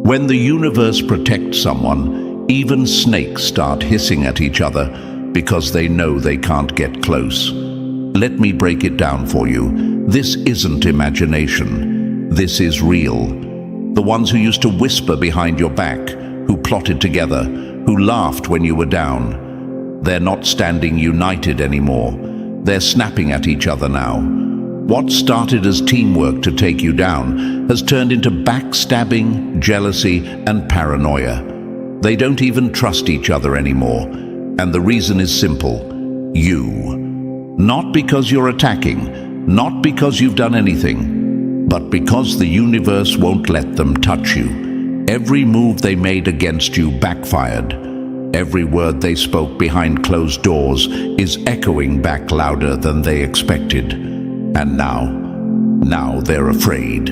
When the universe protects someone, even snakes start hissing at each other because they know they can't get close. Let me break it down for you. This isn't imagination. This is real. The ones who used to whisper behind your back, who plotted together, who laughed when you were down, they're not standing united anymore. They're snapping at each other now. What started as teamwork to take you down has turned into backstabbing, jealousy, and paranoia. They don't even trust each other anymore. And the reason is simple: you. Not because you're attacking, not because you've done anything, but because the universe won't let them touch you. Every move they made against you backfired. Every word they spoke behind closed doors is echoing back louder than they expected. And now they're afraid.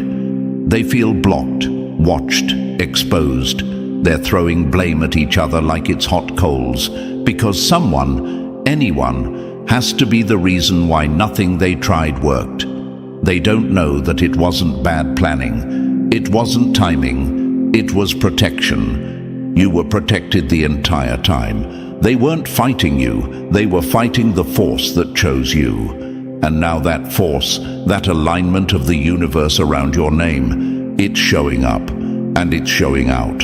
They feel blocked, watched, exposed. They're throwing blame at each other like it's hot coals, because someone, anyone, has to be the reason why nothing they tried worked. They don't know that it wasn't bad planning, it wasn't timing, it was protection. You were protected the entire time. They weren't fighting you, they were fighting the force that chose you. And now that force, that alignment of the universe around your name, it's showing up, and it's showing out.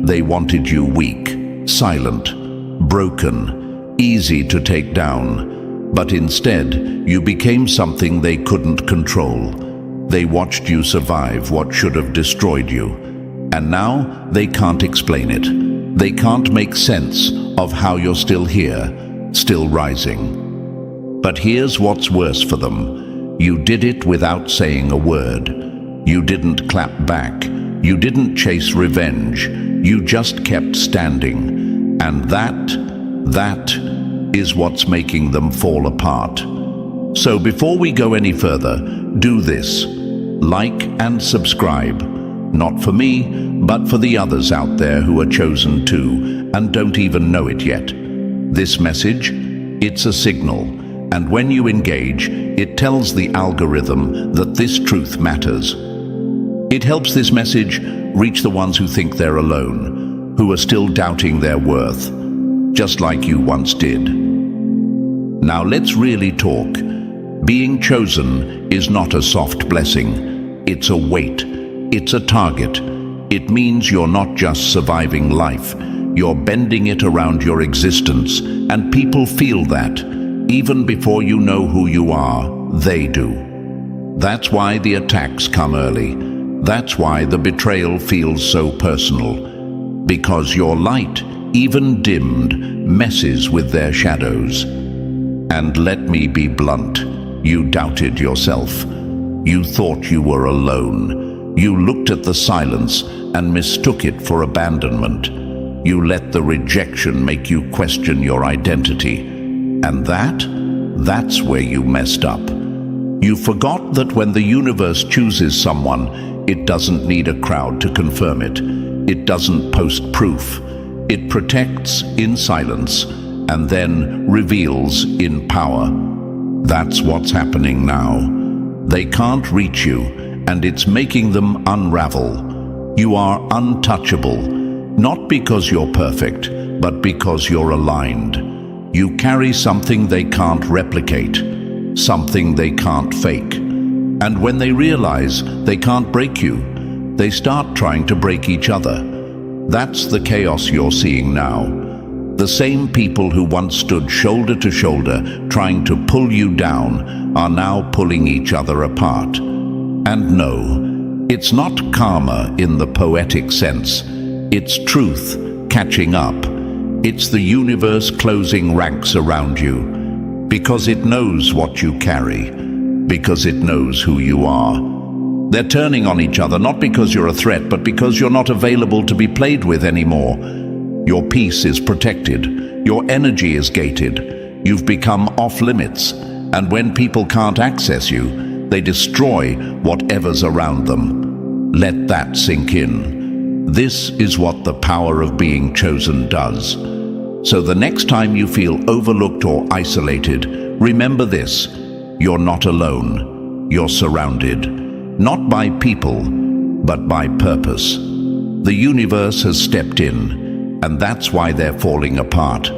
They wanted you weak, silent, broken, easy to take down. But instead, you became something they couldn't control. They watched you survive what should have destroyed you. And now they can't explain it. They can't make sense of how you're still here, still rising. But here's what's worse for them. You did it without saying a word. You didn't clap back. You didn't chase revenge. You just kept standing. And that is what's making them fall apart. So before we go any further, do this. Like and subscribe. Not for me, but for the others out there who are chosen too and don't even know it yet. This message, it's a signal. And when you engage, it tells the algorithm that this truth matters. It helps this message reach the ones who think they're alone, who are still doubting their worth, just like you once did. Now let's really talk. Being chosen is not a soft blessing. It's a weight. It's a target. It means you're not just surviving life. You're bending it around your existence, and people feel that. Even before you know who you are, they do. That's why the attacks come early. That's why the betrayal feels so personal. Because your light, even dimmed, messes with their shadows. And let me be blunt, you doubted yourself. You thought you were alone. You looked at the silence and mistook it for abandonment. You let the rejection make you question your identity. And that's where you messed up. You forgot that when the universe chooses someone, it doesn't need a crowd to confirm it. It doesn't post proof. It protects in silence and then reveals in power. That's what's happening now. They can't reach you, and it's making them unravel. You are untouchable, not because you're perfect, but because you're aligned. You carry something they can't replicate, something they can't fake. And when they realize they can't break you, they start trying to break each other. That's the chaos you're seeing now. The same people who once stood shoulder to shoulder trying to pull you down are now pulling each other apart. And no, it's not karma in the poetic sense. It's truth catching up. It's the universe closing ranks around you, because it knows what you carry, because it knows who you are. They're turning on each other, not because you're a threat, but because you're not available to be played with anymore. Your peace is protected, your energy is gated, you've become off limits, and when people can't access you, they destroy whatever's around them. Let that sink in. This is what the power of being chosen does. So the next time you feel overlooked or isolated, remember this: you're not alone. You're surrounded, not by people, but by purpose. The universe has stepped in, and that's why they're falling apart.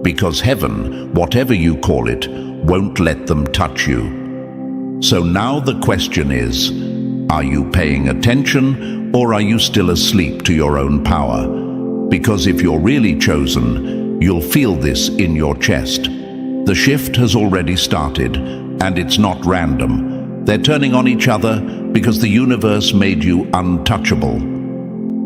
Because heaven, whatever you call it, won't let them touch you. So now the question is, are you paying attention, or are you still asleep to your own power? Because if you're really chosen, you'll feel this in your chest. The shift has already started, and it's not random. They're turning on each other because the universe made you untouchable.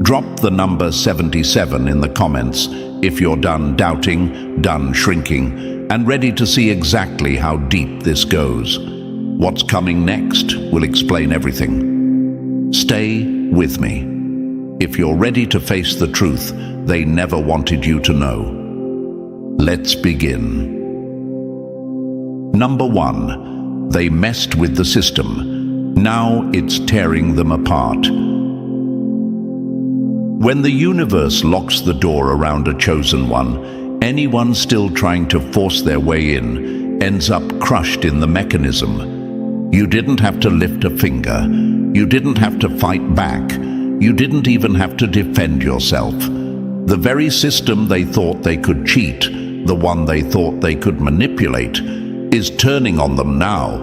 Drop the number 77 in the comments if you're done doubting, done shrinking, and ready to see exactly how deep this goes. What's coming next will explain everything. Stay with me. If you're ready to face the truth they never wanted you to know. Let's begin. Number 1. They messed with the system. Now it's tearing them apart. When the universe locks the door around a chosen one, anyone still trying to force their way in ends up crushed in the mechanism. You didn't have to lift a finger. You didn't have to fight back. You didn't even have to defend yourself. The very system they thought they could cheat, the one they thought they could manipulate, is turning on them now.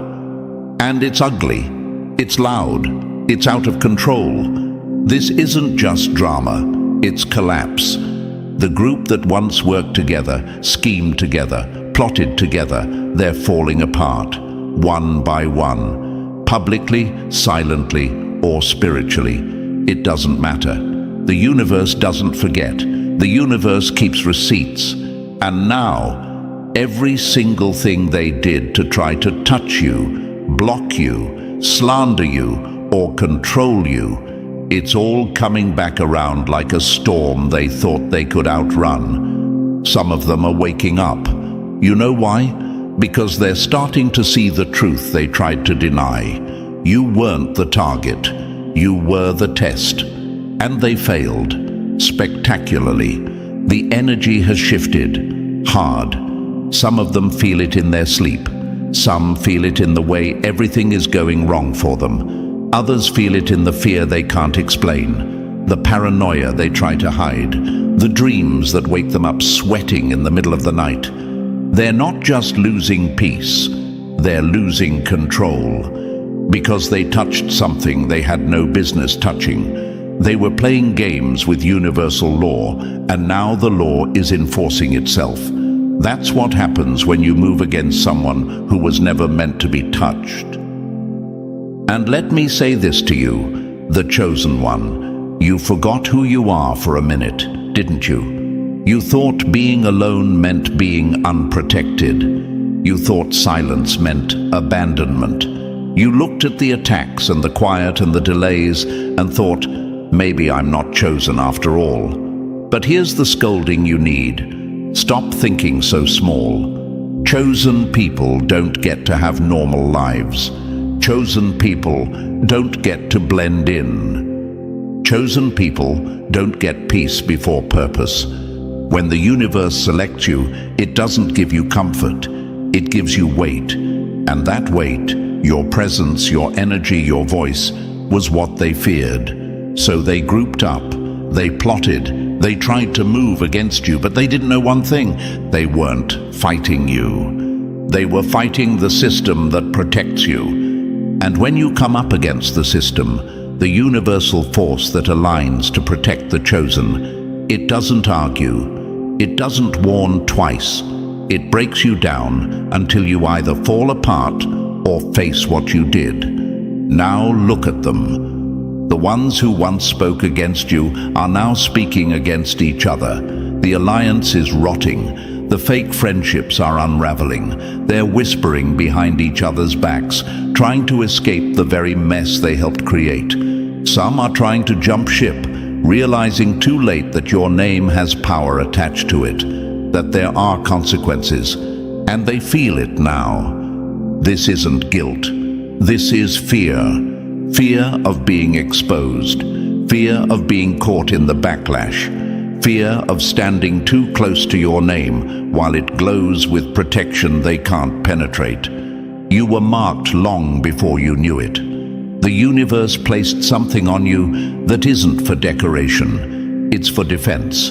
And it's ugly. It's loud. It's out of control. This isn't just drama, it's collapse. The group that once worked together, schemed together, plotted together, they're falling apart, one by one. Publicly, silently, or spiritually. It doesn't matter. The universe doesn't forget. The universe keeps receipts. And now, every single thing they did to try to touch you, block you, slander you, or control you, it's all coming back around like a storm they thought they could outrun. Some of them are waking up. You know why? Because they're starting to see the truth they tried to deny. You weren't the target. You were the test. And they failed. Spectacularly. The energy has shifted. Hard. Some of them feel it in their sleep. Some feel it in the way everything is going wrong for them. Others feel it in the fear they can't explain, the paranoia they try to hide, the dreams that wake them up sweating in the middle of the night. They're not just losing peace, they're losing control. Because they touched something they had no business touching. They were playing games with universal law, and now the law is enforcing itself. That's what happens when you move against someone who was never meant to be touched. And let me say this to you, the chosen one. You forgot who you are for a minute, didn't you? You thought being alone meant being unprotected. You thought silence meant abandonment. You looked at the attacks and the quiet and the delays and thought, maybe I'm not chosen after all. But here's the scolding you need. Stop thinking so small. Chosen people don't get to have normal lives. Chosen people don't get to blend in. Chosen people don't get peace before purpose. When the universe selects you, it doesn't give you comfort. It gives you weight. And that weight, your presence, your energy, your voice, was what they feared. So they grouped up, they plotted, they tried to move against you, but they didn't know one thing. They weren't fighting you. They were fighting the system that protects you. And when you come up against the system, the universal force that aligns to protect the chosen, it doesn't argue. It doesn't warn twice. It breaks you down until you either fall apart or face what you did. Now look at them. The ones who once spoke against you are now speaking against each other. The alliance is rotting. The fake friendships are unraveling. They're whispering behind each other's backs, trying to escape the very mess they helped create. Some are trying to jump ship, realizing too late that your name has power attached to it, that there are consequences, and they feel it now. This isn't guilt. This is fear. Fear of being exposed. Fear of being caught in the backlash. Fear of standing too close to your name while it glows with protection they can't penetrate. You were marked long before you knew it. The universe placed something on you that isn't for decoration. It's for defense.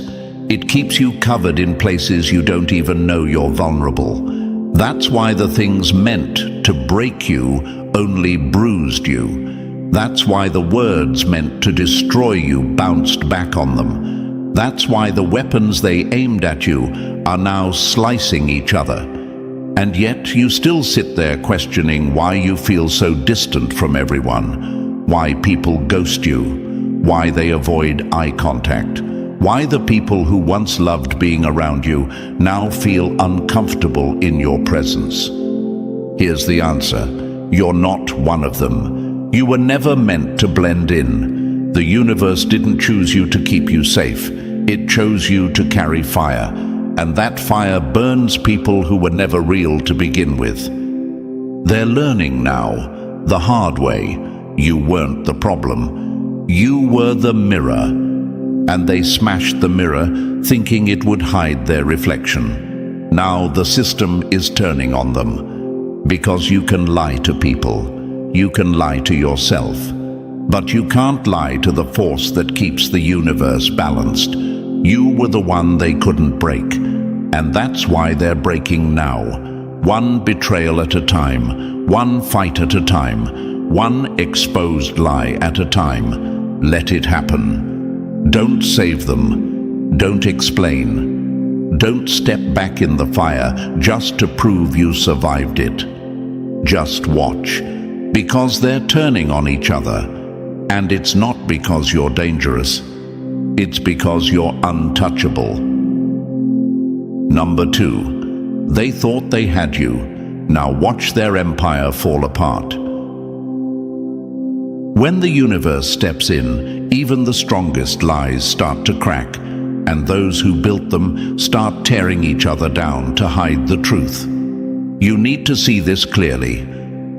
It keeps you covered in places you don't even know you're vulnerable. That's why the things meant to break you only bruised you. That's why the words meant to destroy you bounced back on them. That's why the weapons they aimed at you are now slicing each other. And yet you still sit there questioning why you feel so distant from everyone, why people ghost you, why they avoid eye contact, why the people who once loved being around you now feel uncomfortable in your presence. Here's the answer. You're not one of them. You were never meant to blend in. The universe didn't choose you to keep you safe. It chose you to carry fire. And that fire burns people who were never real to begin with. They're learning now, the hard way. You weren't the problem. You were the mirror. And they smashed the mirror, thinking it would hide their reflection. Now the system is turning on them. Because you can lie to people. You can lie to yourself. But you can't lie to the force that keeps the universe balanced. You were the one they couldn't break, and that's why they're breaking now. One betrayal at a time, one fight at a time, one exposed lie at a time. Let it happen. Don't save them. Don't explain. Don't step back in the fire just to prove you survived it. Just watch, because they're turning on each other. And it's not because you're dangerous. It's because you're untouchable. Number 2, they thought they had you. Now watch their empire fall apart. When the universe steps in, even the strongest lies start to crack, and those who built them start tearing each other down to hide the truth. You need to see this clearly.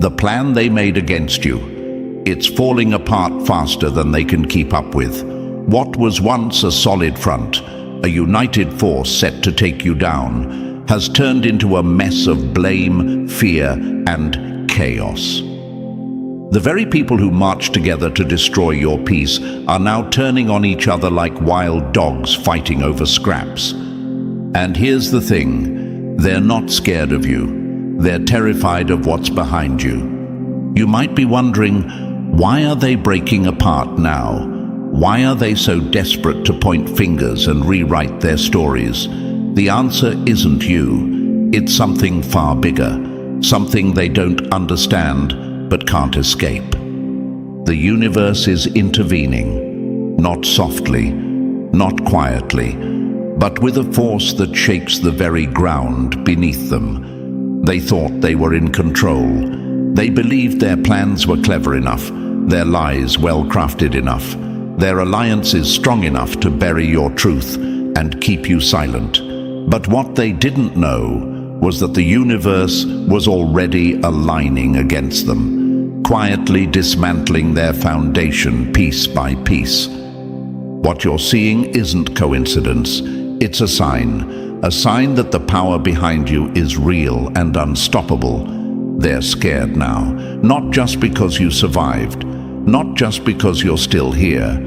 The plan they made against you, it's falling apart faster than they can keep up with. What was once a solid front, a united force set to take you down, has turned into a mess of blame, fear, and chaos. The very people who marched together to destroy your peace are now turning on each other like wild dogs fighting over scraps. And here's the thing, they're not scared of you. They're terrified of what's behind you. You might be wondering, why are they breaking apart now? Why are they so desperate to point fingers and rewrite their stories? The answer isn't you. It's something far bigger, something they don't understand but can't escape. The universe is intervening, not softly, not quietly, but with a force that shakes the very ground beneath them. They thought they were in control. They believed their plans were clever enough, their lies well-crafted enough, their alliances strong enough to bury your truth and keep you silent. But what they didn't know was that the universe was already aligning against them, quietly dismantling their foundation piece by piece. What you're seeing isn't coincidence. It's a sign that the power behind you is real and unstoppable. They're scared now, not just because you survived, not just because you're still here,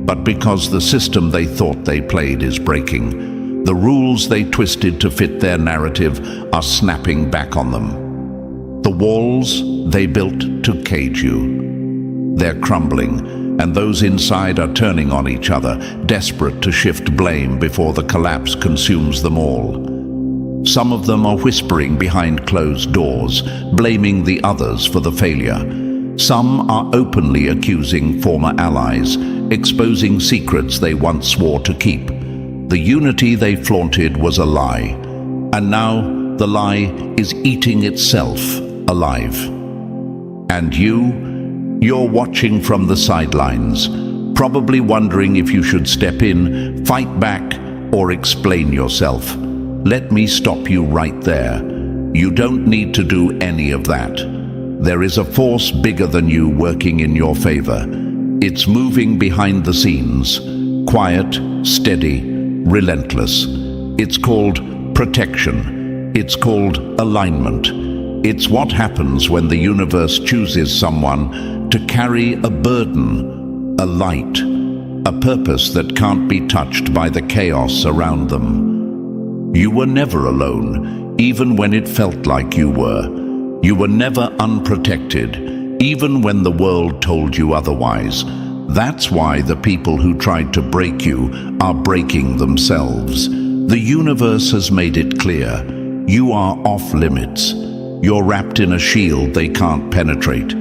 but because the system they thought they played is breaking. The rules they twisted to fit their narrative are snapping back on them. The walls they built to cage you, they're crumbling, and those inside are turning on each other, desperate to shift blame before the collapse consumes them all. Some of them are whispering behind closed doors, blaming the others for the failure. Some are openly accusing former allies, exposing secrets they once swore to keep. The unity they flaunted was a lie, and now the lie is eating itself alive. And you're watching from the sidelines, probably wondering if you should step in, fight back, or explain yourself. Let me stop you right there. You don't need to do any of that. There is a force bigger than you working in your favor. It's moving behind the scenes, quiet, steady, relentless. It's called protection. It's called alignment. It's what happens when the universe chooses someone to carry a burden, a light, a purpose that can't be touched by the chaos around them. You were never alone, even when it felt like you were. You were never unprotected, even when the world told you otherwise. That's why the people who tried to break you are breaking themselves. The universe has made it clear. You are off limits. You're wrapped in a shield they can't penetrate.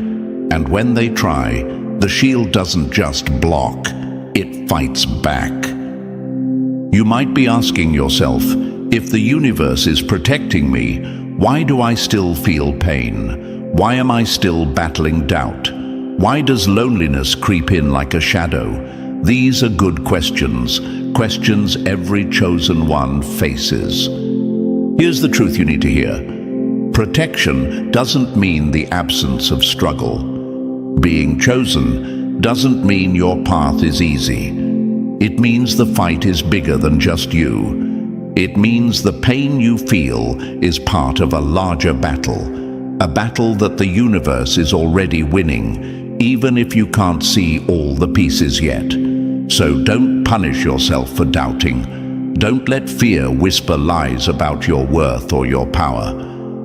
And when they try, the shield doesn't just block, it fights back. You might be asking yourself, if the universe is protecting me, why do I still feel pain? Why am I still battling doubt? Why does loneliness creep in like a shadow? These are good questions, questions every chosen one faces. Here's the truth you need to hear. Protection doesn't mean the absence of struggle. Being chosen doesn't mean your path is easy. It means the fight is bigger than just you. It means the pain you feel is part of a larger battle, a battle that the universe is already winning, even if you can't see all the pieces yet. So don't punish yourself for doubting. Don't let fear whisper lies about your worth or your power.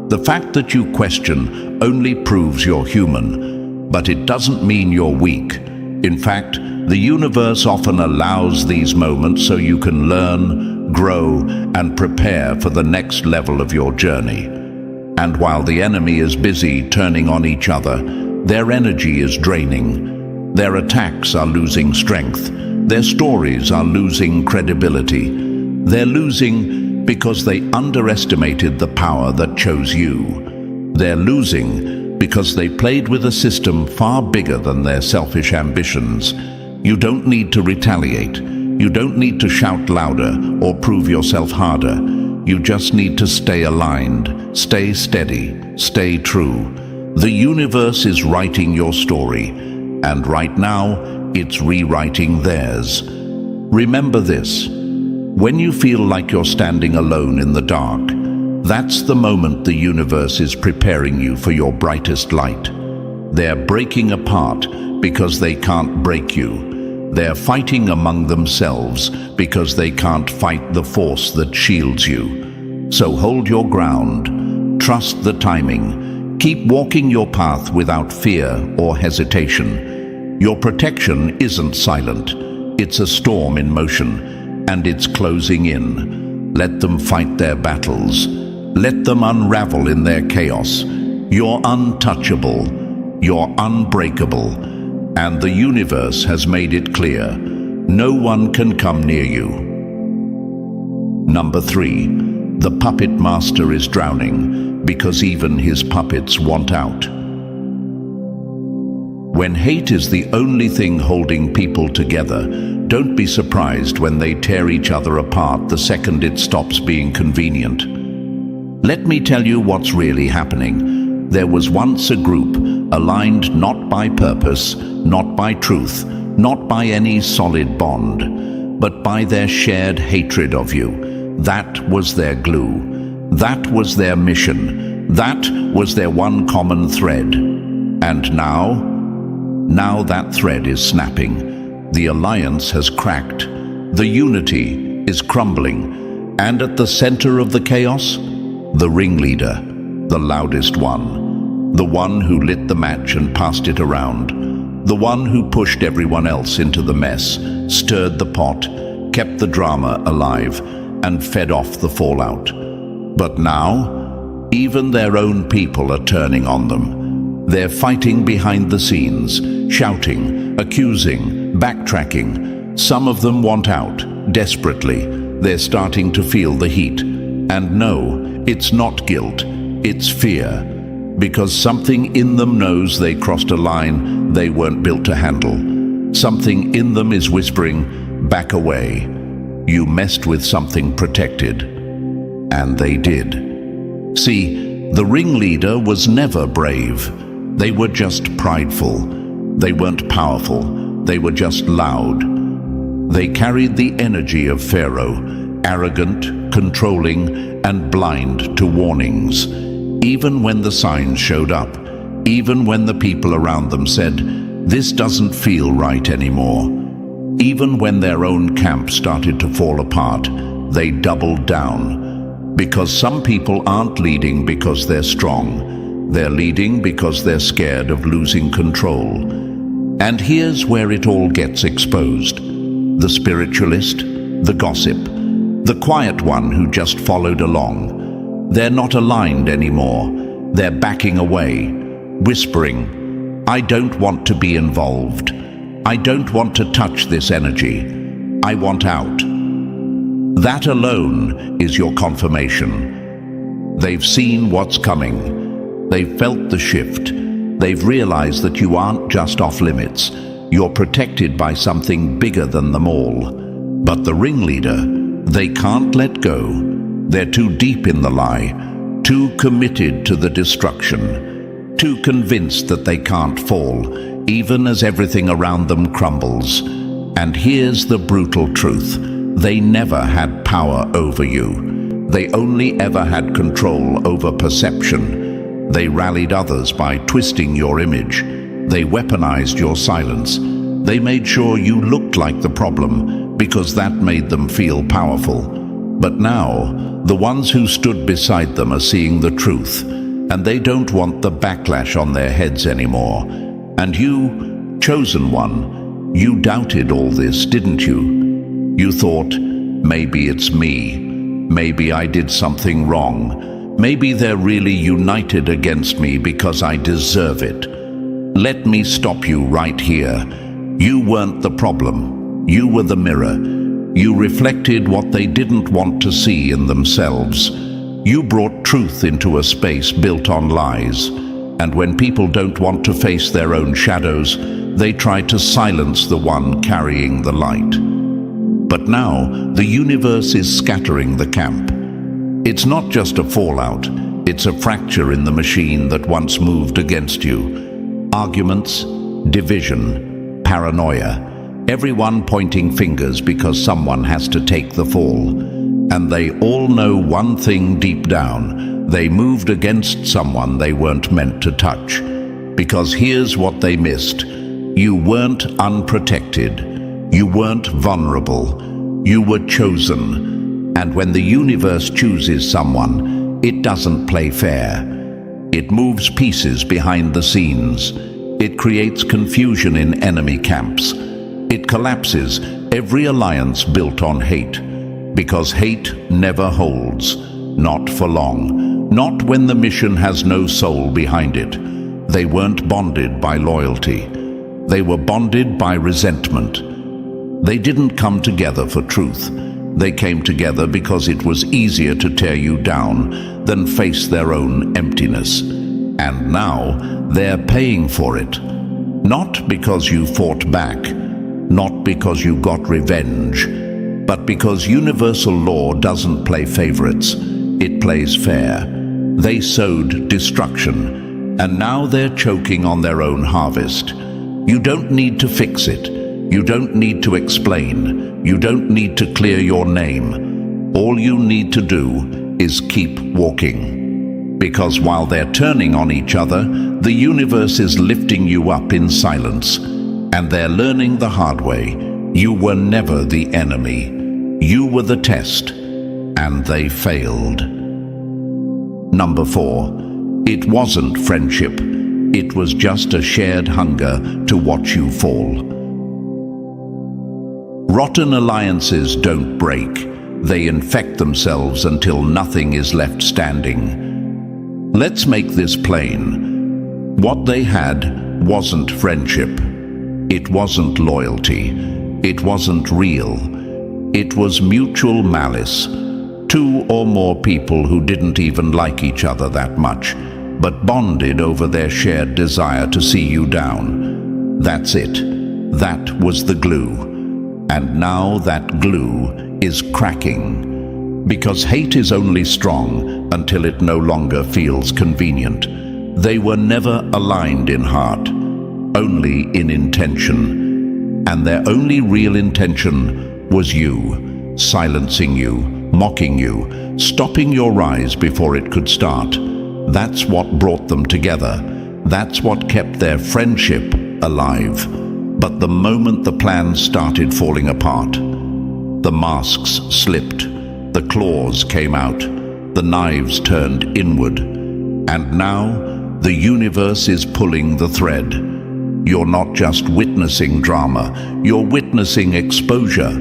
The fact that you question only proves you're human, but it doesn't mean you're weak. In fact, the universe often allows these moments so you can learn, grow, and prepare for the next level of your journey. And while the enemy is busy turning on each other, their energy is draining. Their attacks are losing strength. Their stories are losing credibility. They're losing because they underestimated the power that chose you. They're losing because they played with a system far bigger than their selfish ambitions. You don't need to retaliate. You don't need to shout louder or prove yourself harder. You just need to stay aligned, stay steady, stay true. The universe is writing your story, and right now, it's rewriting theirs. Remember this. When you feel like you're standing alone in the dark, that's the moment the universe is preparing you for your brightest light. They're breaking apart because they can't break you. They're fighting among themselves because they can't fight the force that shields you. So hold your ground, trust the timing, keep walking your path without fear or hesitation. Your protection isn't silent, it's a storm in motion. And it's closing in. Let them fight their battles. Let them unravel in their chaos. You're untouchable. You're unbreakable. And the universe has made it clear. No one can come near you. Number 3. The puppet master is drowning because even his puppets want out. When hate is the only thing holding people together, don't be surprised when they tear each other apart the second it stops being convenient. Let me tell you what's really happening. There was once a group aligned not by purpose, not by truth, not by any solid bond, but by their shared hatred of you. That was their glue. That was their mission. That was their one common thread. And now that thread is snapping. The alliance has cracked. The unity is crumbling. And at the center of the chaos, the ringleader, the loudest one. The one who lit the match and passed it around. The one who pushed everyone else into the mess, stirred the pot, kept the drama alive, and fed off the fallout. But now, even their own people are turning on them. They're fighting behind the scenes, shouting, accusing, backtracking. Some of them want out, desperately. They're starting to feel the heat. And no, it's not guilt, it's fear. Because something in them knows they crossed a line they weren't built to handle. Something in them is whispering, back away. You messed with something protected. And they did. See, the ringleader was never brave. They were just prideful. They weren't powerful. They were just loud. They carried the energy of Pharaoh, arrogant, controlling, and blind to warnings. Even when the signs showed up, even when the people around them said, "This doesn't feel right anymore." Even when their own camp started to fall apart, they doubled down. Because some people aren't leading because they're strong. They're leading because they're scared of losing control. And here's where it all gets exposed. The spiritualist, the gossip, the quiet one who just followed along. They're not aligned anymore. They're backing away, whispering, "I don't want to be involved. I don't want to touch this energy. I want out." That alone is your confirmation. They've seen what's coming. They've felt the shift. They've realized that you aren't just off limits. You're protected by something bigger than them all. But the ringleader, they can't let go. They're too deep in the lie, too committed to the destruction, too convinced that they can't fall, even as everything around them crumbles. And here's the brutal truth. They never had power over you. They only ever had control over perception. They rallied others by twisting your image. They weaponized your silence. They made sure you looked like the problem because that made them feel powerful. But now, the ones who stood beside them are seeing the truth, and they don't want the backlash on their heads anymore. And you, chosen one, you doubted all this, didn't you? You thought, maybe it's me. Maybe I did something wrong. Maybe they're really united against me because I deserve it. Let me stop you right here. You weren't the problem. You were the mirror. You reflected what they didn't want to see in themselves. You brought truth into a space built on lies. And when people don't want to face their own shadows, they try to silence the one carrying the light. But now, the universe is scattering the camp. It's not just a fallout, it's a fracture in the machine that once moved against you. Arguments, division, paranoia, everyone pointing fingers because someone has to take the fall. And they all know one thing deep down: they moved against someone they weren't meant to touch. Because here's what they missed: you weren't unprotected. You weren't vulnerable. You were chosen. And when the universe chooses someone, it doesn't play fair. It moves pieces behind the scenes. It creates confusion in enemy camps. It collapses every alliance built on hate. Because hate never holds. Not for long. Not when the mission has no soul behind it. They weren't bonded by loyalty. They were bonded by resentment. They didn't come together for truth. They came together because it was easier to tear you down than face their own emptiness. And now they're paying for it. Not because you fought back, not because you got revenge, but because universal law doesn't play favorites. It plays fair. They sowed destruction, and now they're choking on their own harvest. You don't need to fix it. You don't need to explain. You don't need to clear your name. All you need to do is keep walking. Because while they're turning on each other, the universe is lifting you up in silence. And they're learning the hard way. You were never the enemy. You were the test. And they failed. Number 4. It wasn't friendship. It was just a shared hunger to watch you fall. Rotten alliances don't break. They infect themselves until nothing is left standing. Let's make this plain. What they had wasn't friendship. It wasn't loyalty. It wasn't real. It was mutual malice. 2 or more people who didn't even like each other that much, but bonded over their shared desire to see you down. That's it. That was the glue. And now that glue is cracking. Because hate is only strong until it no longer feels convenient. They were never aligned in heart, only in intention. And their only real intention was you, silencing you, mocking you, stopping your rise before it could start. That's what brought them together. That's what kept their friendship alive. But the moment the plan started falling apart, the masks slipped, the claws came out, the knives turned inward, and now the universe is pulling the thread. You're not just witnessing drama, you're witnessing exposure.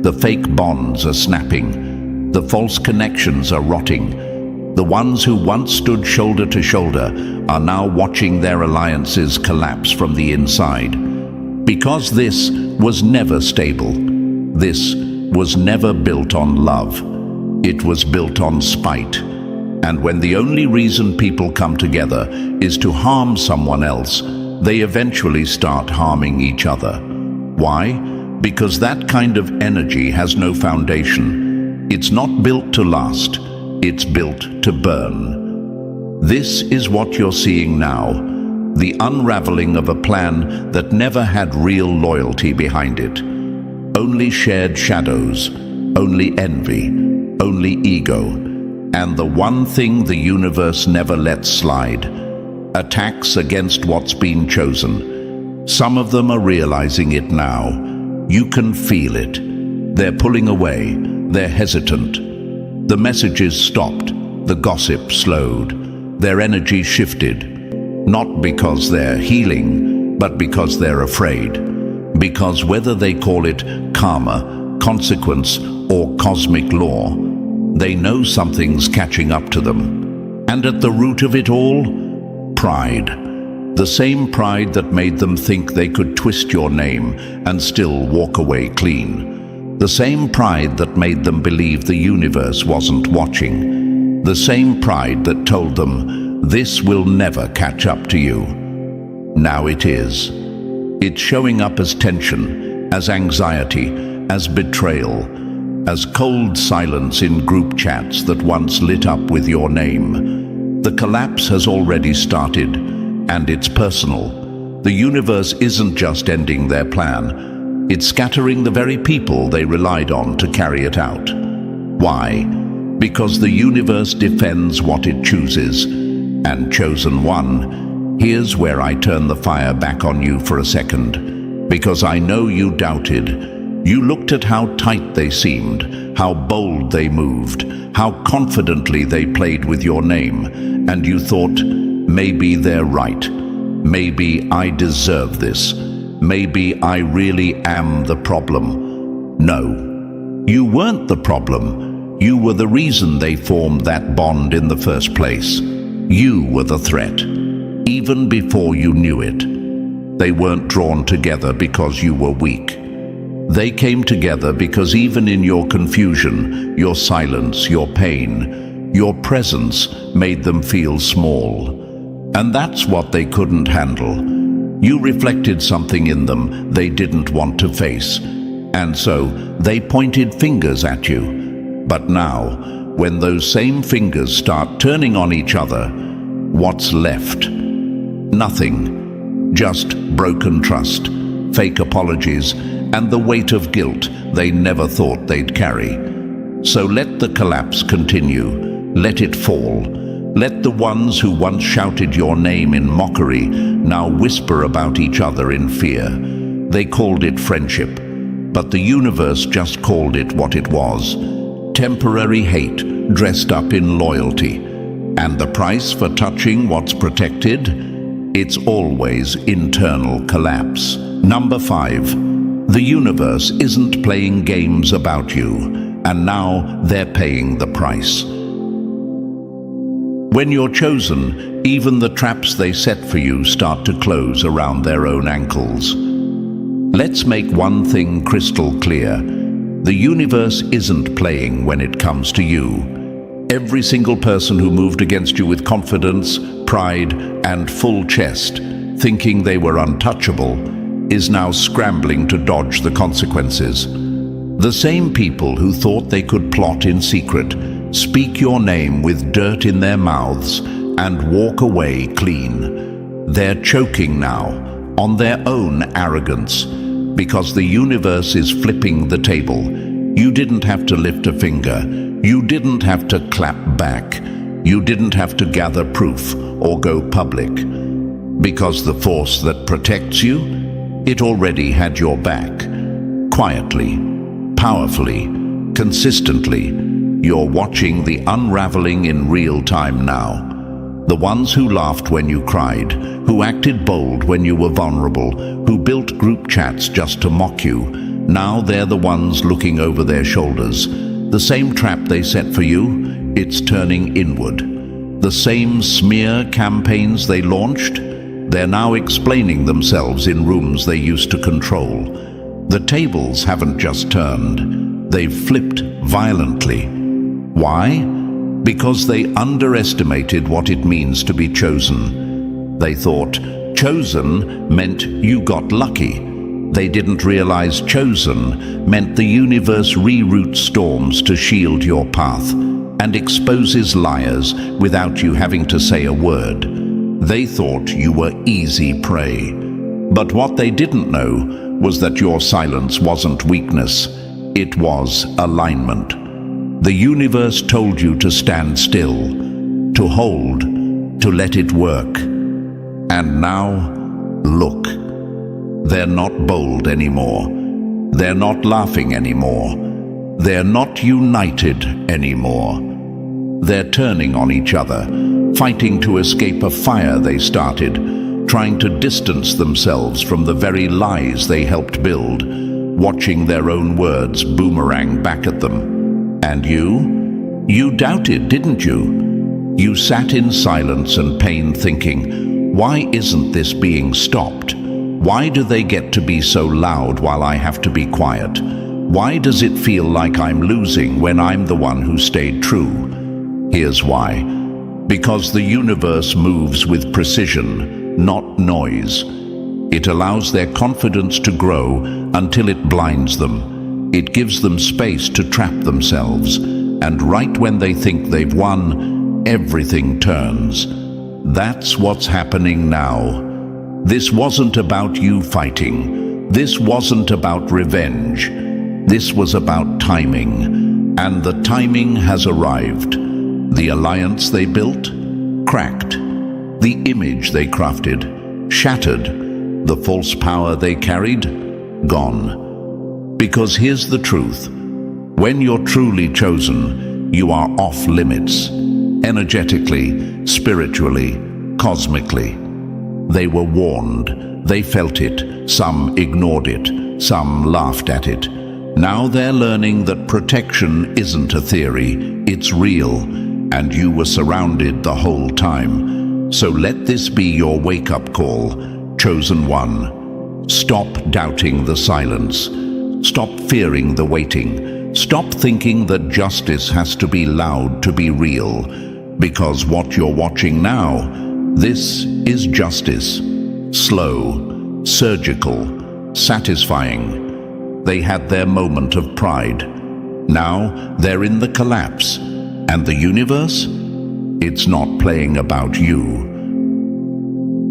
The fake bonds are snapping, the false connections are rotting. The ones who once stood shoulder to shoulder are now watching their alliances collapse from the inside. Because this was never stable. This was never built on love. It was built on spite. And when the only reason people come together is to harm someone else, they eventually start harming each other. Why? Because that kind of energy has no foundation. It's not built to last. It's built to burn. This is what you're seeing now. The unraveling of a plan that never had real loyalty behind it. Only shared shadows, only envy, only ego, and the one thing the universe never lets slide: attacks against what's been chosen. Some of them are realizing it now. You can feel it. They're pulling away, they're hesitant. The messages stopped, the gossip slowed, their energy shifted. Not because they're healing, but because they're afraid. Because whether they call it karma, consequence, or cosmic law, they know something's catching up to them. And at the root of it all, pride. The same pride that made them think they could twist your name and still walk away clean. The same pride that made them believe the universe wasn't watching. The same pride that told them, this will never catch up to you. Now it is. It's showing up as tension, as anxiety, as betrayal, as cold silence in group chats that once lit up with your name. The collapse has already started, and it's personal. The universe isn't just ending their plan. It's scattering the very people they relied on to carry it out. Why? Because the universe defends what it chooses. And Chosen One, here's where I turn the fire back on you for a second. Because I know you doubted. You looked at how tight they seemed, how bold they moved, how confidently they played with your name, and you thought, maybe they're right. Maybe I deserve this. Maybe I really am the problem. No, you weren't the problem. You were the reason they formed that bond in the first place. You were the threat, even before you knew it. They weren't drawn together because you were weak. They came together because even in your confusion, your silence, your pain, your presence made them feel small. And that's what they couldn't handle. You reflected something in them they didn't want to face. And so they pointed fingers at you. But now, when those same fingers start turning on each other, what's left? Nothing. Just broken trust, fake apologies, and the weight of guilt they never thought they'd carry. So let the collapse continue. Let it fall. Let the ones who once shouted your name in mockery now whisper about each other in fear. They called it friendship, but the universe just called it what it was. Temporary hate dressed up in loyalty. And the price for touching what's protected? It's always internal collapse. Number 5. The universe isn't playing games about you, and now they're paying the price. When you're chosen, even the traps they set for you start to close around their own ankles. Let's make one thing crystal clear. The universe isn't playing when it comes to you. Every single person who moved against you with confidence, pride, and full chest, thinking they were untouchable, is now scrambling to dodge the consequences. The same people who thought they could plot in secret, speak your name with dirt in their mouths, and walk away clean. They're choking now on their own arrogance, because the universe is flipping the table. You didn't have to lift a finger. You didn't have to clap back. You didn't have to gather proof or go public. Because the force that protects you, it already had your back. Quietly, powerfully, consistently, you're watching the unraveling in real time now. The ones who laughed when you cried, who acted bold when you were vulnerable, who built group chats just to mock you, now they're the ones looking over their shoulders. The same trap they set for you, it's turning inward. The same smear campaigns they launched, they're now explaining themselves in rooms they used to control. The tables haven't just turned, they've flipped violently. Why? Because they underestimated what it means to be chosen. They thought chosen meant you got lucky. They didn't realize chosen meant the universe reroutes storms to shield your path and exposes liars without you having to say a word. They thought you were easy prey. But what they didn't know was that your silence wasn't weakness, it was alignment. The universe told you to stand still, to hold, to let it work. And now, look. They're not bold anymore. They're not laughing anymore. They're not united anymore. They're turning on each other, fighting to escape a fire they started, trying to distance themselves from the very lies they helped build, watching their own words boomerang back at them. And you doubted, didn't you? You sat in silence and pain thinking, why isn't this being stopped? Why do they get to be so loud while I have to be quiet? Why does it feel like I'm losing when I'm the one who stayed true? Here's why. Because the universe moves with precision, not noise. It allows their confidence to grow until it blinds them. It gives them space to trap themselves, and right when they think they've won, everything turns. That's what's happening now. This wasn't about you fighting. This wasn't about revenge. This was about timing, and the timing has arrived. The alliance they built, cracked. The image they crafted, shattered. The false power they carried, gone. Because here's the truth. When you're truly chosen, you are off limits. Energetically, spiritually, cosmically. They were warned. They felt it. Some ignored it. Some laughed at it. Now they're learning that protection isn't a theory. It's real. And you were surrounded the whole time. So let this be your wake-up call. Chosen one. Stop doubting the silence. Stop fearing the waiting. Stop thinking that justice has to be loud to be real. Because what you're watching now, this is justice. Slow, surgical, satisfying. They had their moment of pride. Now they're in the collapse. And the universe? It's not playing about you.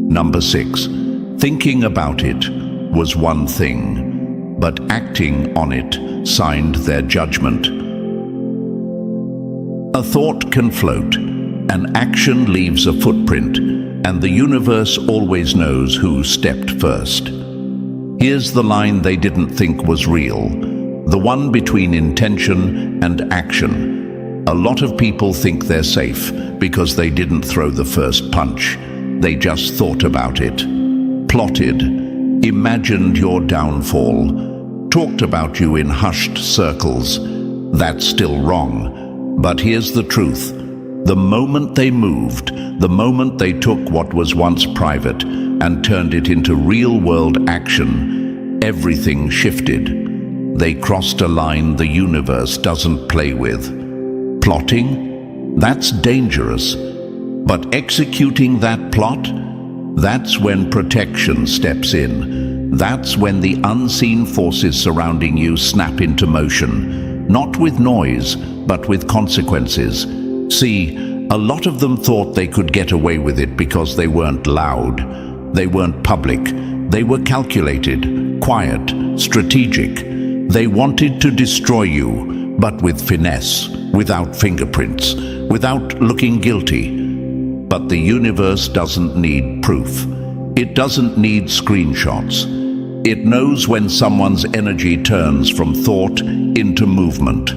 Number 6. Thinking about it was one thing. But acting on it signed their judgment. A thought can float, an action leaves a footprint, and the universe always knows who stepped first. Here's the line they didn't think was real, the one between intention and action. A lot of people think they're safe because they didn't throw the first punch. They just thought about it, plotted, imagined your downfall, talked about you in hushed circles. That's still wrong. But here's the truth. The moment they moved, the moment they took what was once private and turned it into real-world action, everything shifted. They crossed a line the universe doesn't play with. Plotting? That's dangerous. But executing that plot? That's when protection steps in. That's when the unseen forces surrounding you snap into motion, not with noise, but with consequences. See, a lot of them thought they could get away with it because they weren't loud, they weren't public, they were calculated, quiet, strategic. They wanted to destroy you, but with finesse, without fingerprints, without looking guilty. But the universe doesn't need proof. It doesn't need screenshots. It knows when someone's energy turns from thought into movement.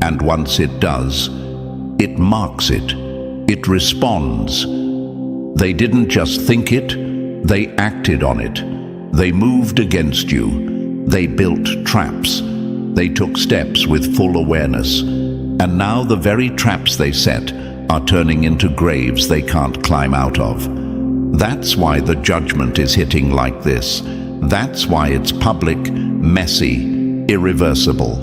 And once it does, it marks it. It responds. They didn't just think it, they acted on it. They moved against you. They built traps. They took steps with full awareness. And now the very traps they set are turning into graves they can't climb out of. That's why the judgment is hitting like this. That's why it's public, messy, irreversible.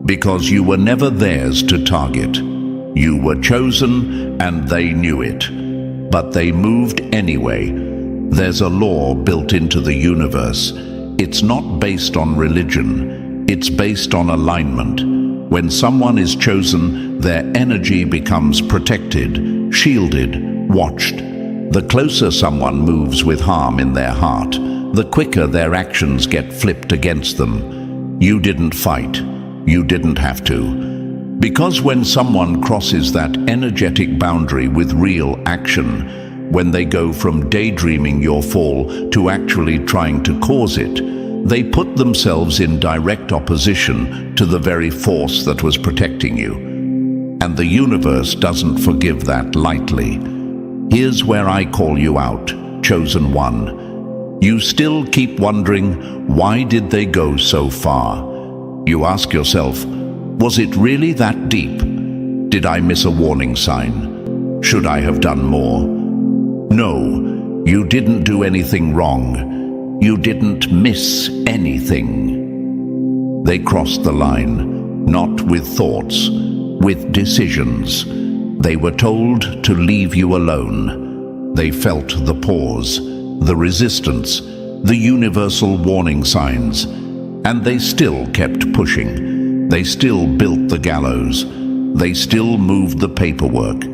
Because you were never theirs to target. You were chosen and they knew it. But they moved anyway. There's a law built into the universe. It's not based on religion. It's based on alignment. When someone is chosen, their energy becomes protected, shielded, watched. The closer someone moves with harm in their heart, the quicker their actions get flipped against them. You didn't fight. You didn't have to. Because when someone crosses that energetic boundary with real action, when they go from daydreaming your fall to actually trying to cause it, they put themselves in direct opposition to the very force that was protecting you. And the universe doesn't forgive that lightly. Here's where I call you out, chosen one. You still keep wondering, why did they go so far? You ask yourself, was it really that deep? Did I miss a warning sign? Should I have done more? No, you didn't do anything wrong. You didn't miss anything. They crossed the line, not with thoughts, with decisions. They were told to leave you alone. They felt the pause, the resistance, the universal warning signs, and they still kept pushing. They still built the gallows. They still moved the paperwork.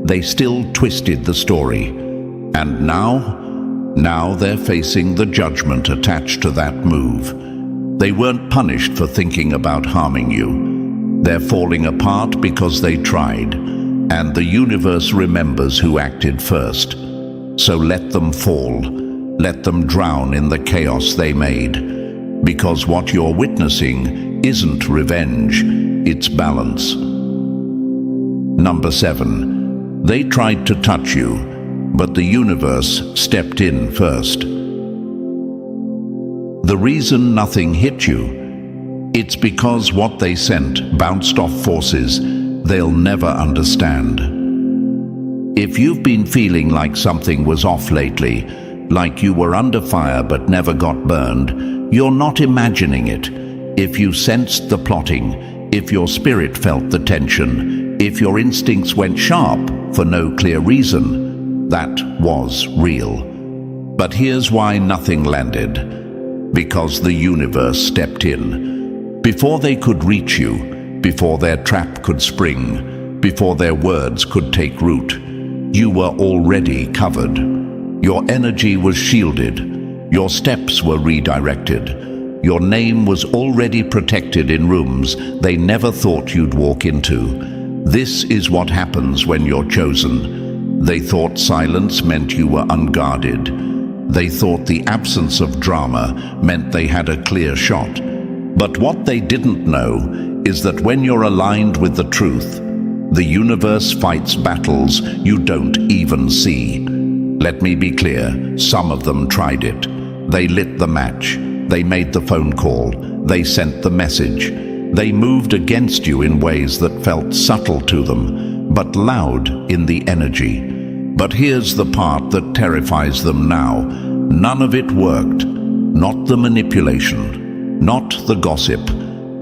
They still twisted the story. And now they're facing the judgment attached to that move. They weren't punished for thinking about harming you. They're falling apart because they tried. And the universe remembers who acted first. So let them fall. Let them drown in the chaos they made. Because what you're witnessing isn't revenge, it's balance. Number 7. They tried to touch you, but the universe stepped in first. The reason nothing hit you, it's because what they sent bounced off forces they'll never understand. If you've been feeling like something was off lately, like you were under fire but never got burned, you're not imagining it. If you sensed the plotting, if your spirit felt the tension, if your instincts went sharp for no clear reason, that was real. But here's why nothing landed. Because the universe stepped in. Before they could reach you, before their trap could spring, before their words could take root, you were already covered. Your energy was shielded. Your steps were redirected. Your name was already protected in rooms they never thought you'd walk into. This is what happens when you're chosen. They thought silence meant you were unguarded. They thought the absence of drama meant they had a clear shot. But what they didn't know is that when you're aligned with the truth, the universe fights battles you don't even see. Let me be clear, some of them tried it. They lit the match. They made the phone call. They sent the message. They moved against you in ways that felt subtle to them, but loud in the energy. But here's the part that terrifies them now. None of it worked. Not the manipulation. Not the gossip.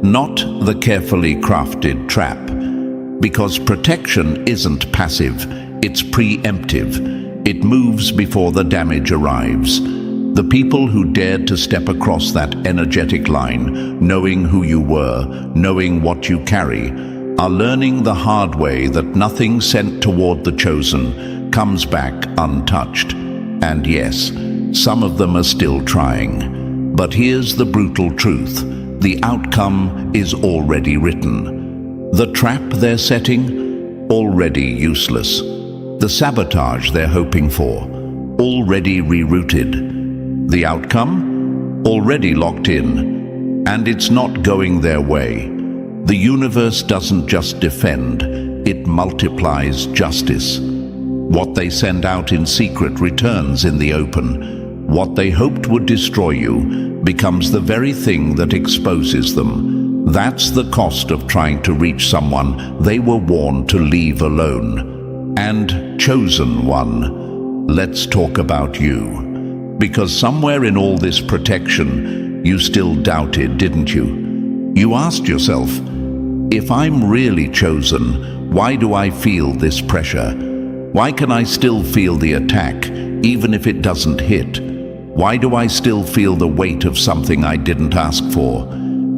Not the carefully crafted trap. Because protection isn't passive. It's preemptive. It moves before the damage arrives. The people who dared to step across that energetic line, knowing who you were, knowing what you carry, are learning the hard way that nothing sent toward the chosen comes back untouched. And yes, some of them are still trying. But here's the brutal truth. The outcome is already written. The trap they're setting, already useless. The sabotage they're hoping for, already rerouted. The outcome? Already locked in. And it's not going their way. The universe doesn't just defend, it multiplies justice. What they send out in secret returns in the open. What they hoped would destroy you becomes the very thing that exposes them. That's the cost of trying to reach someone they were warned to leave alone. And chosen one, let's talk about you. Because somewhere in all this protection, you still doubted, didn't you? You asked yourself, if I'm really chosen, why do I feel this pressure? Why can I still feel the attack, even if it doesn't hit? Why do I still feel the weight of something I didn't ask for?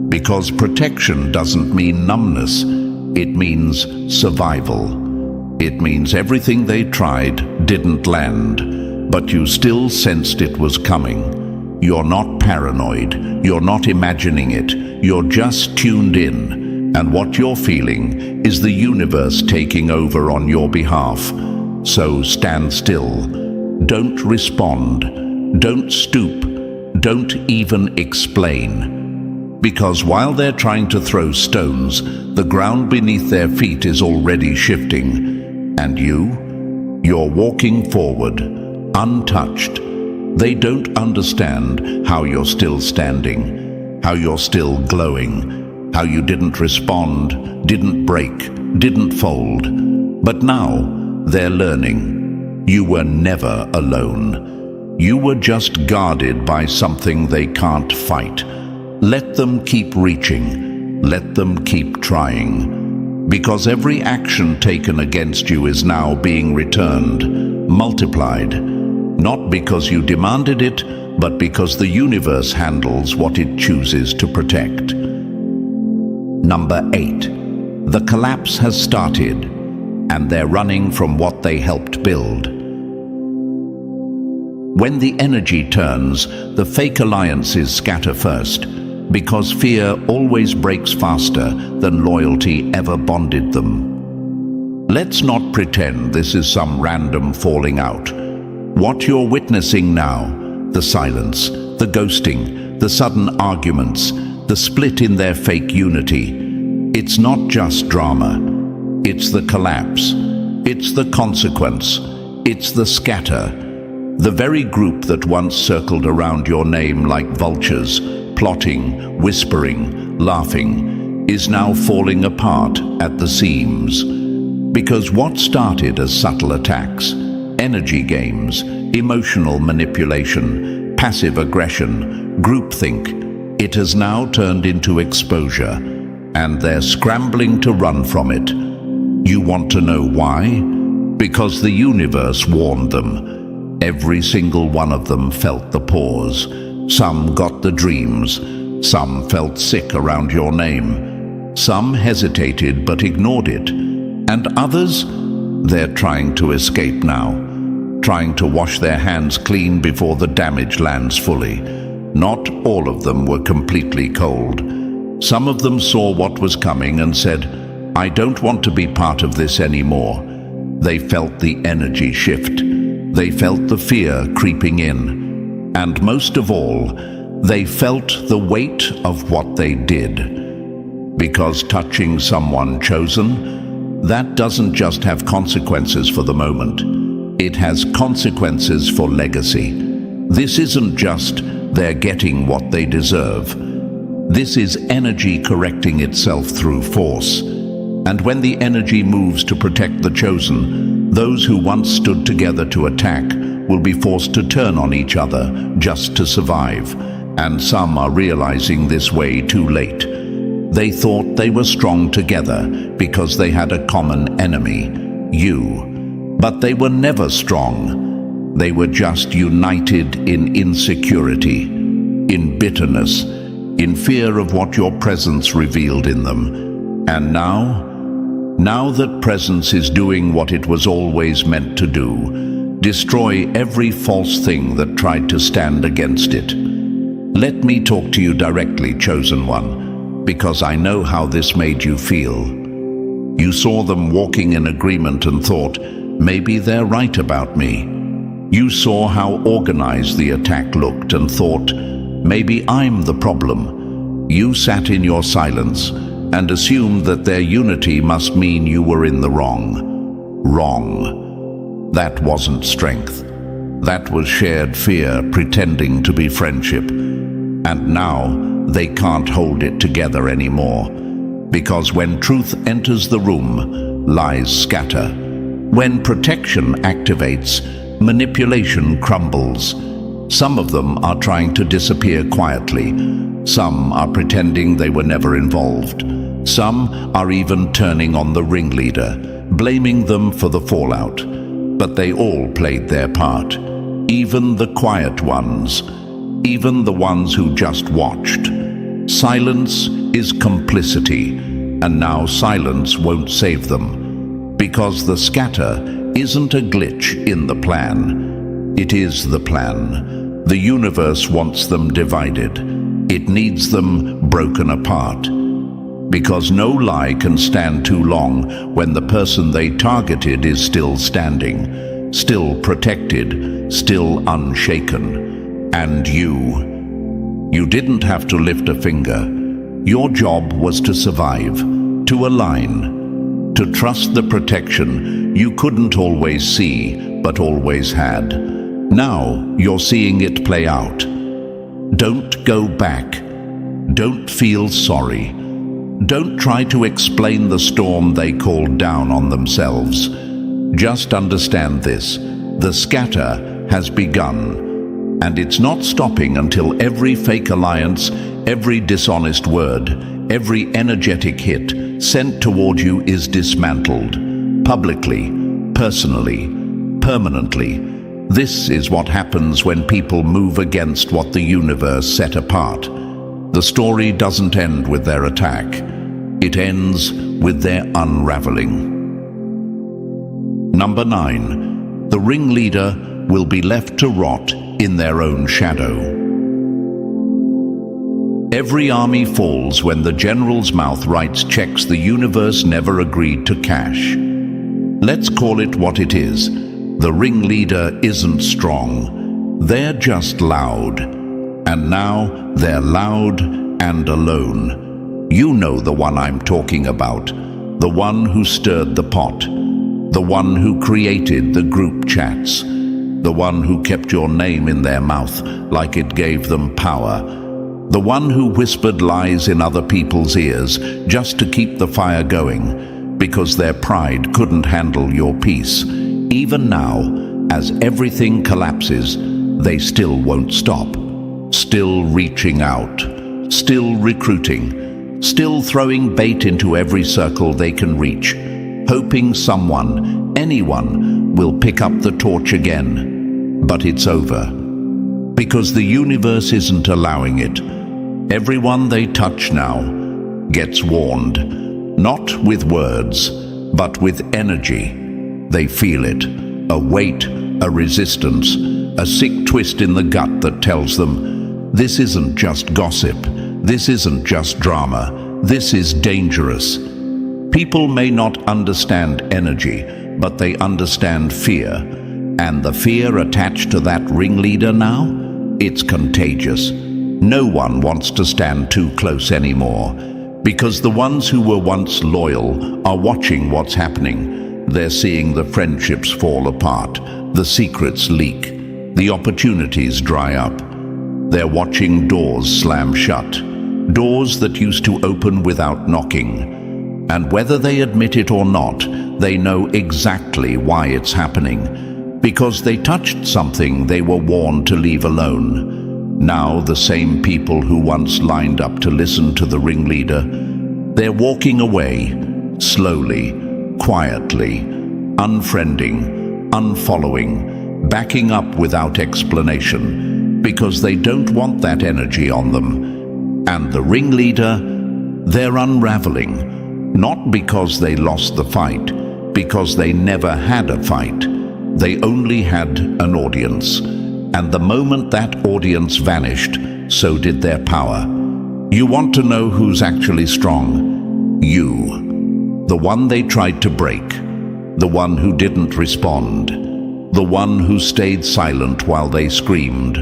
Because protection doesn't mean numbness, it means survival. It means everything they tried didn't land, but you still sensed it was coming. You're not paranoid, you're not imagining it, you're just tuned in, and what you're feeling is the universe taking over on your behalf. So stand still, don't respond, don't stoop, don't even explain. Because while they're trying to throw stones, the ground beneath their feet is already shifting. And you're walking forward, untouched. They don't understand how you're still standing, how you're still glowing, how you didn't respond, didn't break, didn't fold. But now, they're learning. You were never alone. You were just guarded by something they can't fight. Let them keep reaching. Let them keep trying. Because every action taken against you is now being returned, multiplied. Not because you demanded it, but because the universe handles what it chooses to protect. Number 8. The collapse has started, and they're running from what they helped build. When the energy turns, the fake alliances scatter first, because fear always breaks faster than loyalty ever bonded them. Let's not pretend this is some random falling out. What you're witnessing now, the silence, the ghosting, the sudden arguments, the split in their fake unity, it's not just drama. It's the collapse. It's the consequence. It's the scatter. The very group that once circled around your name like vultures, plotting, whispering, laughing, is now falling apart at the seams. Because what started as subtle attacks, energy games, emotional manipulation, passive aggression, groupthink, it has now turned into exposure, and they're scrambling to run from it. You want to know why? Because the universe warned them. Every single one of them felt the pause. Some got the dreams. Some felt sick around your name. Some hesitated but ignored it. And others? They're trying to escape now. Trying to wash their hands clean before the damage lands fully. Not all of them were completely cold. Some of them saw what was coming and said, I don't want to be part of this anymore. They felt the energy shift. They felt the fear creeping in. And most of all, they felt the weight of what they did. Because touching someone chosen, that doesn't just have consequences for the moment. It has consequences for legacy. This isn't just they're getting what they deserve. This is energy correcting itself through force. And when the energy moves to protect the chosen, those who once stood together to attack will be forced to turn on each other just to survive. And some are realizing this way too late. They thought they were strong together because they had a common enemy, you. But they were never strong. They were just united in insecurity, in bitterness, in fear of what your presence revealed in them. And now that presence is doing what it was always meant to do, destroy every false thing that tried to stand against it. Let me talk to you directly, chosen one, because I know how this made you feel. You saw them walking in agreement and thought, maybe they're right about me. You saw how organized the attack looked and thought, maybe I'm the problem. You sat in your silence and assumed that their unity must mean you were in the wrong. Wrong. That wasn't strength. That was shared fear pretending to be friendship. And now they can't hold it together anymore. Because when truth enters the room, lies scatter. When protection activates, manipulation crumbles. Some of them are trying to disappear quietly. Some are pretending they were never involved. Some are even turning on the ringleader, blaming them for the fallout. But they all played their part. Even the quiet ones. Even the ones who just watched. Silence is complicity, and now silence won't save them. Because the scatter isn't a glitch in the plan. It is the plan. The universe wants them divided. It needs them broken apart. Because no lie can stand too long when the person they targeted is still standing, still protected, still unshaken. And you didn't have to lift a finger. Your job was to survive, to align, to trust the protection you couldn't always see, but always had. Now you're seeing it play out. Don't go back. Don't feel sorry. Don't try to explain the storm they called down on themselves. Just understand this. The scatter has begun. And it's not stopping until every fake alliance, every dishonest word, every energetic hit sent toward you is dismantled. Publicly, personally, permanently. This is what happens when people move against what the universe set apart. The story doesn't end with their attack. It ends with their unraveling. Number 9. The ringleader will be left to rot in their own shadow. Every army falls when the general's mouth writes checks the universe never agreed to cash. Let's call it what it is. The ringleader isn't strong. They're just loud. And now they're loud and alone. You know the one I'm talking about. The one who stirred the pot. The one who created the group chats. The one who kept your name in their mouth like it gave them power. The one who whispered lies in other people's ears just to keep the fire going, because their pride couldn't handle your peace. Even now, as everything collapses, they still won't stop. Still reaching out, still recruiting, still throwing bait into every circle they can reach, hoping someone, anyone, will pick up the torch again. But it's over. Because the universe isn't allowing it. Everyone they touch now gets warned. Not with words, but with energy. They feel it. A weight, a resistance, a sick twist in the gut that tells them, this isn't just gossip. This isn't just drama. This is dangerous. People may not understand energy, but they understand fear. And the fear attached to that ringleader now? It's contagious. No one wants to stand too close anymore. Because the ones who were once loyal are watching what's happening. They're seeing the friendships fall apart, the secrets leak, the opportunities dry up. They're watching doors slam shut. Doors that used to open without knocking. And whether they admit it or not, they know exactly why it's happening. Because they touched something they were warned to leave alone. Now the same people who once lined up to listen to the ringleader, they're walking away, slowly, quietly, unfriending, unfollowing, backing up without explanation, because they don't want that energy on them. And the ringleader, they're unraveling, not because they lost the fight, because they never had a fight. They only had an audience, and the moment that audience vanished, so did their power. You want to know who's actually strong? You. The one they tried to break. The one who didn't respond. the one who stayed silent while they screamed,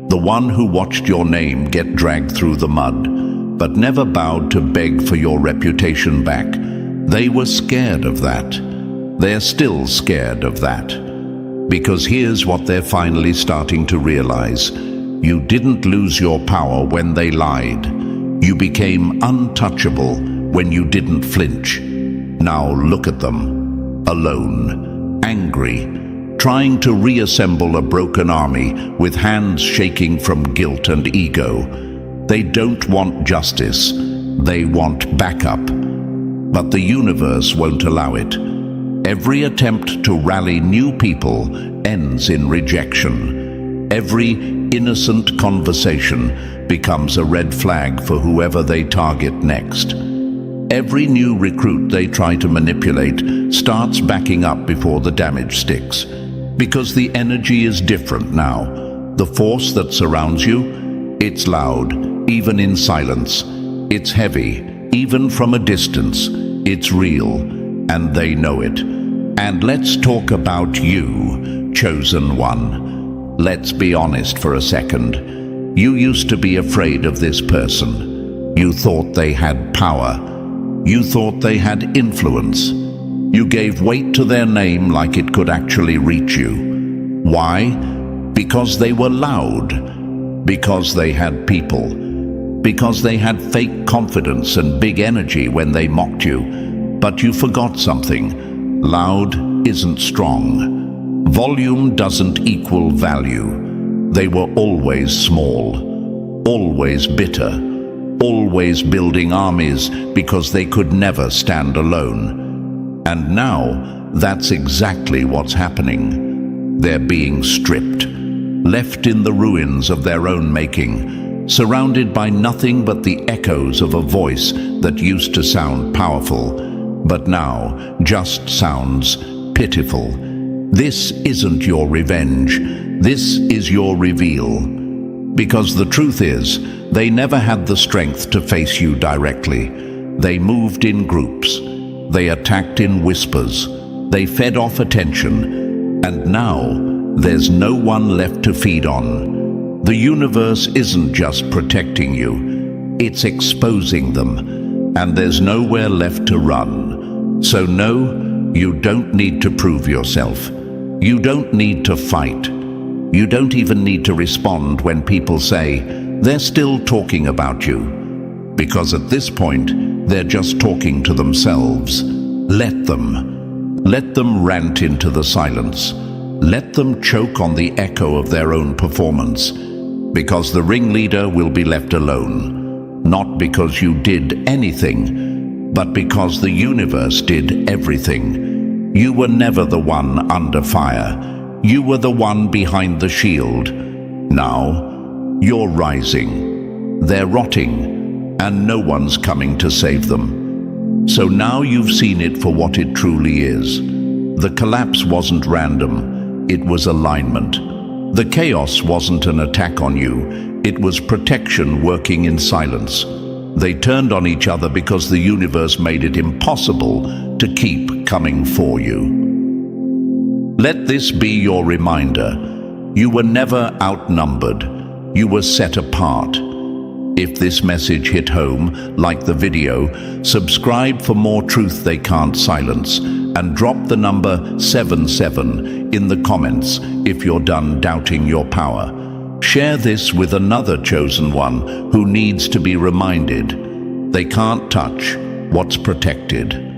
the one who watched your name get dragged through the mud, but never bowed to beg for your reputation back. They were scared of that. They're still scared of that. Because here's what they're finally starting to realize. You didn't lose your power when they lied. You became untouchable when you didn't flinch. Now look at them, alone, angry, trying to reassemble a broken army with hands shaking from guilt and ego. They don't want justice, they want backup. But the universe won't allow it. Every attempt to rally new people ends in rejection. Every innocent conversation becomes a red flag for whoever they target next. Every new recruit they try to manipulate starts backing up before the damage sticks. Because the energy is different now. The force that surrounds you, it's loud, even in silence. It's heavy, even from a distance. It's real, and they know it. And let's talk about you, chosen one. Let's be honest for a second. You used to be afraid of this person. You thought they had power. You thought they had influence. You gave weight to their name like it could actually reach you. Why? Because they were loud. Because they had people. Because they had fake confidence and big energy when they mocked you. But you forgot something. Loud isn't strong. Volume doesn't equal value. They were always small. Always bitter. Always building armies because they could never stand alone. And now, that's exactly what's happening. They're being stripped, left in the ruins of their own making, surrounded by nothing but the echoes of a voice that used to sound powerful, but now just sounds pitiful. This isn't your revenge. This is your reveal. Because the truth is, they never had the strength to face you directly. They moved in groups. They attacked in whispers. They fed off attention. And now, there's no one left to feed on. The universe isn't just protecting you. It's exposing them. And there's nowhere left to run. So no, you don't need to prove yourself. You don't need to fight. You don't even need to respond when people say, they're still talking about you. Because at this point, they're just talking to themselves. Let them. Let them rant into the silence. Let them choke on the echo of their own performance. Because the ringleader will be left alone. Not because you did anything, but because the universe did everything. You were never the one under fire. You were the one behind the shield. Now, you're rising. They're rotting, and no one's coming to save them. So now you've seen it for what it truly is. The collapse wasn't random, it was alignment. The chaos wasn't an attack on you, it was protection working in silence. They turned on each other because the universe made it impossible to keep coming for you. Let this be your reminder. You were never outnumbered. You were set apart. If this message hit home, like the video, subscribe for more truth they can't silence, and drop the number 77 in the comments if you're done doubting your power. Share this with another chosen one who needs to be reminded. They can't touch what's protected.